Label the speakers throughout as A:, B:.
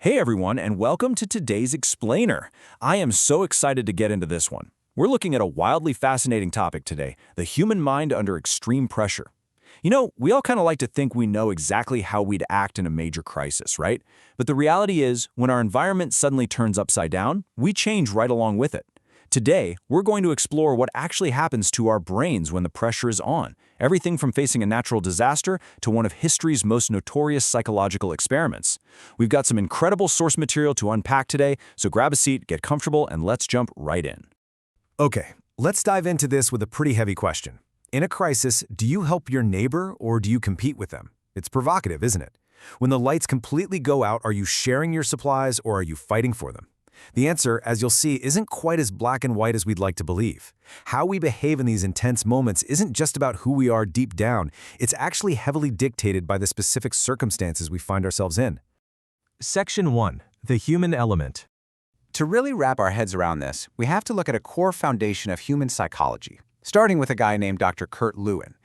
A: Hey everyone, and welcome to today's Explainer. I am so excited to get into this one. We're looking at a wildly fascinating topic today, the human mind under extreme pressure. We all kind of like to think we know exactly how we'd act in a major crisis, right? But the reality is, when our environment suddenly turns upside down, we change right along with it. Today, we're going to explore what actually happens to our brains when the pressure is on. Everything from facing a natural disaster to one of history's most notorious psychological experiments. We've got some incredible source material to unpack today, so grab a seat, get comfortable, and let's jump right in.
B: Okay, let's dive into this with a pretty heavy question. In a crisis, do you help your neighbor or do you compete with them? It's provocative, isn't it? When the lights completely go out, are you sharing your supplies or are you fighting for them? The answer, as you'll see, isn't quite as black and white as we'd like to believe. How we behave in these intense moments isn't just about who we are deep down, it's actually heavily dictated by the specific circumstances we find ourselves in. Section 1. The Human Element.
C: To really wrap our heads around this, we have to look at a core foundation of human psychology, starting with a guy named Dr. Kurt Lewin.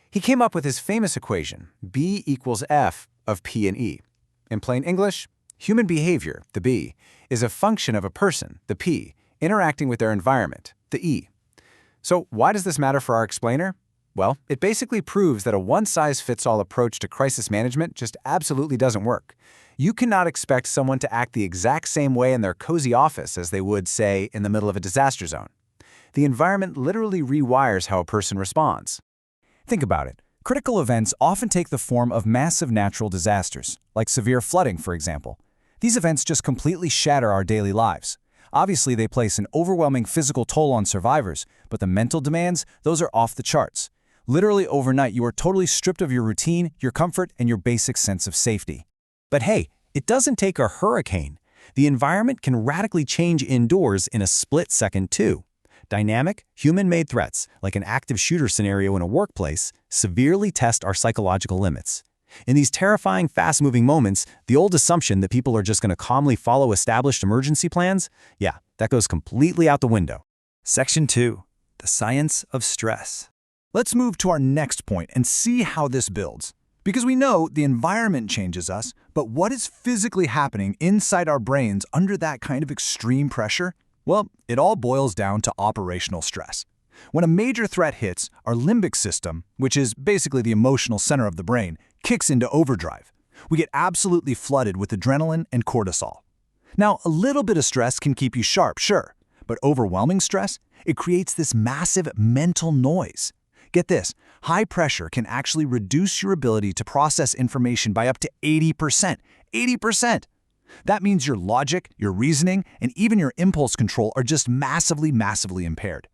C: He came up with his famous equation, B equals F of P and E. In plain English, human behavior, the B, is a function of a person, the P, interacting with their environment, the E. So why does this matter for our explainer? Well, it basically proves that a one-size-fits-all approach to crisis management just absolutely doesn't work. You cannot expect someone to act the exact same way in their cozy office as they would, say, in the middle of a disaster zone. The environment literally rewires how a person responds.
D: Think about it. Critical events often take the form of massive natural disasters, like severe flooding, for example. These events just completely shatter our daily lives. Obviously, they place an overwhelming physical toll on survivors, but the mental demands, those are off the charts. Literally overnight, you are totally stripped of your routine, your comfort, and your basic sense of safety. But hey, it doesn't take a hurricane. The environment can radically change indoors in a split second too. Dynamic, human-made threats, like an active shooter scenario in a workplace, severely test our psychological limits. In these terrifying, fast-moving moments, the old assumption that people are just going to calmly follow established emergency plans, yeah, that goes completely out the window.
A: Section 2. The Science of Stress.
D: Let's move to our next point and see how this builds. Because we know the environment changes us, but what is physically happening inside our brains under that kind of extreme pressure? Well, it all boils down to operational stress. When a major threat hits, our limbic system, which is basically the emotional center of the brain, kicks into overdrive. We get absolutely flooded with adrenaline and cortisol. Now, a little bit of stress can keep you sharp, sure, but overwhelming stress, it creates this massive mental noise. Get this, high pressure can actually reduce your ability to process information by up to 80%. 80%! That means your logic, your reasoning, and even your impulse control are just massively impaired.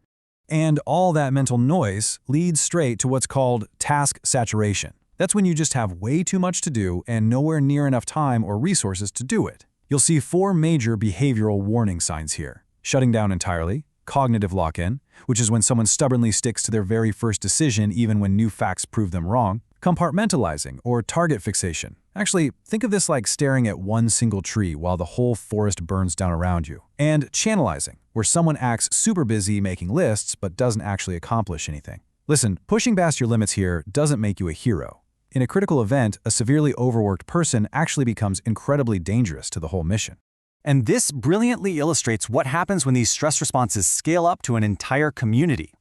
E: And all that mental noise leads straight to what's called task saturation. That's when you just have way too much to do and nowhere near enough time or resources to do it. You'll see 4 major behavioral warning signs here. Shutting down entirely, cognitive lock-in, which is when someone stubbornly sticks to their very first decision even when new facts prove them wrong. Compartmentalizing, or target fixation. Actually, think of this like staring at one single tree while the whole forest burns down around you. And channelizing, where someone acts super busy making lists but doesn't actually accomplish anything. Listen, pushing past your limits here doesn't make you a hero. In a critical event, a severely overworked person actually becomes incredibly dangerous to the whole mission.
D: And this brilliantly illustrates what happens when these stress responses scale up to an entire community.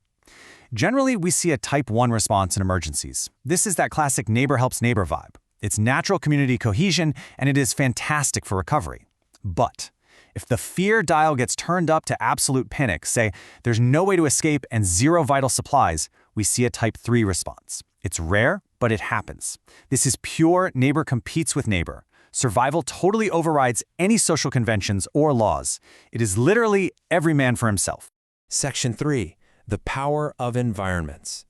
D: Generally, we see a type 1 response in emergencies. This is that classic neighbor helps neighbor vibe. It's natural community cohesion, and it is fantastic for recovery. But if the fear dial gets turned up to absolute panic, say there's no way to escape and 0 vital supplies, we see a type 3 response. It's rare, but it happens. This is pure neighbor competes with neighbor. Survival totally overrides any social conventions or laws. It is literally every man for himself.
B: Section 3. The Power of Environments.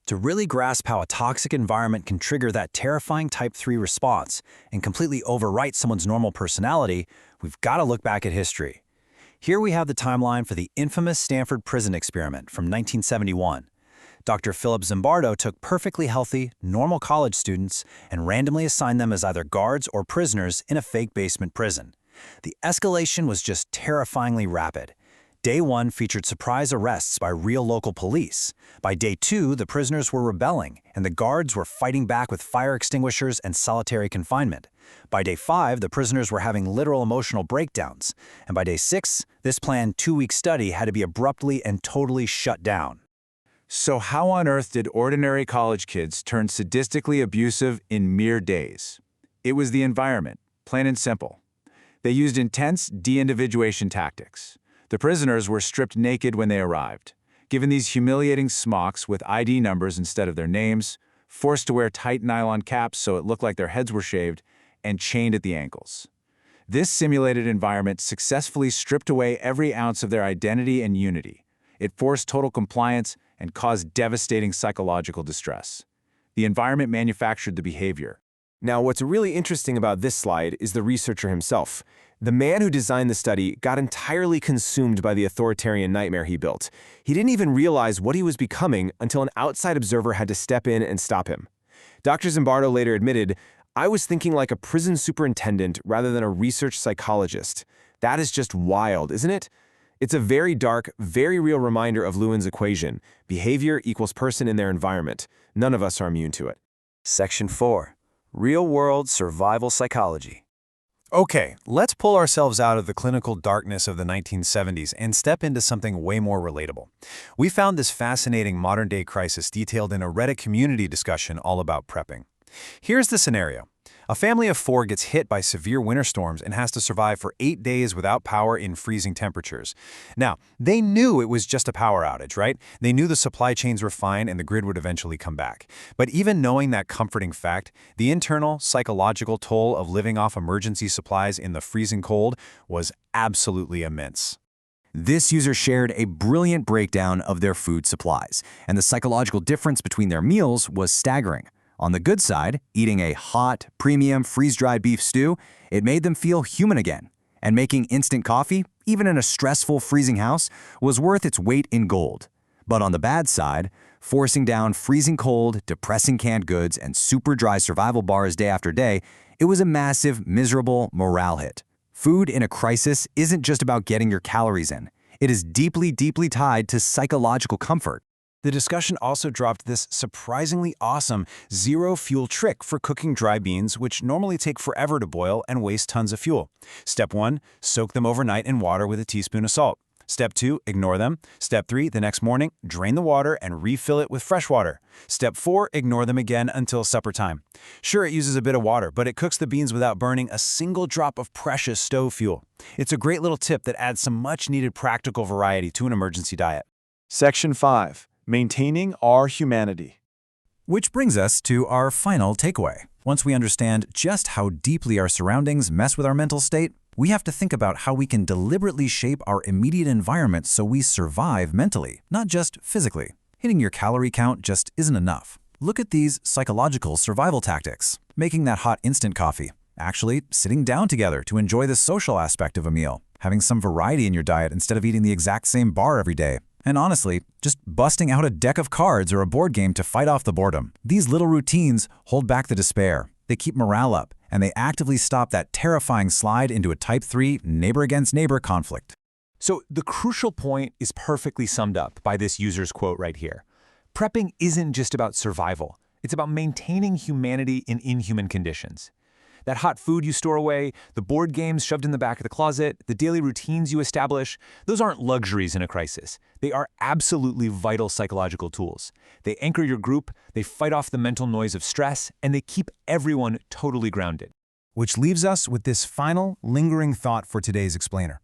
D: To really grasp how a toxic environment can trigger that terrifying type 3 response and completely overwrite someone's normal personality, we've got to look back at history. Here we have the timeline for the infamous Stanford prison experiment from 1971. Dr. Philip Zimbardo took perfectly healthy, normal college students and randomly assigned them as either guards or prisoners in a fake basement prison. The escalation was just terrifyingly rapid. Day 1 featured surprise arrests by real local police. By day 2, the prisoners were rebelling, and the guards were fighting back with fire extinguishers and solitary confinement. By day 5, the prisoners were having literal emotional breakdowns. And by day 6, this planned 2-week study had to be abruptly and totally shut down.
A: So how on earth did ordinary college kids turn sadistically abusive in mere days? It was the environment, plain and simple. They used intense de-individuation tactics. The prisoners were stripped naked when they arrived, given these humiliating smocks with ID numbers instead of their names, forced to wear tight nylon caps so it looked like their heads were shaved, and chained at the ankles. This simulated environment successfully stripped away every ounce of their identity and unity. It forced total compliance and caused devastating psychological distress. The environment manufactured the behavior.
B: Now, what's really interesting about this slide is the researcher himself. The man who designed the study got entirely consumed by the authoritarian nightmare he built. He didn't even realize what he was becoming until an outside observer had to step in and stop him. Dr. Zimbardo later admitted, "I was thinking like a prison superintendent rather than a research psychologist. That is just wild, isn't it?" It's a very dark, very real reminder of Lewin's equation. Behavior equals person in their environment. None of us are immune to it.
D: Section 4. Real-world survival psychology. Okay, let's pull ourselves out of the clinical darkness of the 1970s and step into something way more relatable. We found this fascinating modern-day crisis detailed in a Reddit community discussion all about prepping. Here's the scenario. A family of 4 gets hit by severe winter storms and has to survive for 8 days without power in freezing temperatures. Now, they knew it was just a power outage, right? They knew the supply chains were fine and the grid would eventually come back. But even knowing that comforting fact, the internal, psychological toll of living off emergency supplies in the freezing cold was absolutely immense. This user shared a brilliant breakdown of their food supplies, and the psychological difference between their meals was staggering. On the good side, eating a hot, premium, freeze-dried beef stew, it made them feel human again. And making instant coffee, even in a stressful, freezing house, was worth its weight in gold. But on the bad side, forcing down freezing cold, depressing canned goods, and super dry survival bars day after day, it was a massive, miserable morale hit. Food in a crisis isn't just about getting your calories in. It is deeply, deeply tied to psychological comfort. The discussion also dropped this surprisingly awesome zero-fuel trick for cooking dry beans, which normally take forever to boil and waste tons of fuel. Step 1, soak them overnight in water with a teaspoon of salt. Step 2, ignore them. Step 3, the next morning, drain the water and refill it with fresh water. Step 4, ignore them again until supper time. Sure, it uses a bit of water, but it cooks the beans without burning a single drop of precious stove fuel. It's a great little tip that adds some much-needed practical variety to an emergency diet.
A: Section 5. Maintaining our humanity.
D: Which brings us to our final takeaway. Once we understand just how deeply our surroundings mess with our mental state, we have to think about how we can deliberately shape our immediate environment so we survive mentally, not just physically. Hitting your calorie count just isn't enough. Look at these psychological survival tactics. Making that hot instant coffee. Actually, sitting down together to enjoy the social aspect of a meal. Having some variety in your diet instead of eating the exact same bar every day. And honestly, just busting out a deck of cards or a board game to fight off the boredom. These little routines hold back the despair. They keep morale up, and they actively stop that terrifying slide into a Type 3 neighbor-against-neighbor conflict.
F: So the crucial point is perfectly summed up by this user's quote right here. Prepping isn't just about survival. It's about maintaining humanity in inhuman conditions. That hot food you store away, the board games shoved in the back of the closet, the daily routines you establish, those aren't luxuries in a crisis. They are absolutely vital psychological tools. They anchor your group, they fight off the mental noise of stress, and they keep everyone totally grounded.
D: Which leaves us with this final, lingering thought for today's explainer.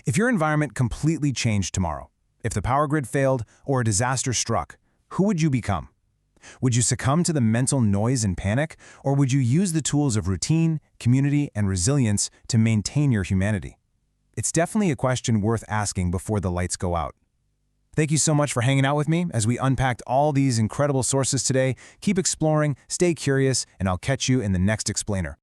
D: If your environment completely changed tomorrow, if the power grid failed or a disaster struck, who would you become? Would you succumb to the mental noise and panic, or would you use the tools of routine, community, and resilience to maintain your humanity? It's definitely a question worth asking before the lights go out. Thank you so much for hanging out with me as we unpacked all these incredible sources today. Keep exploring, stay curious, and I'll catch you in the next explainer.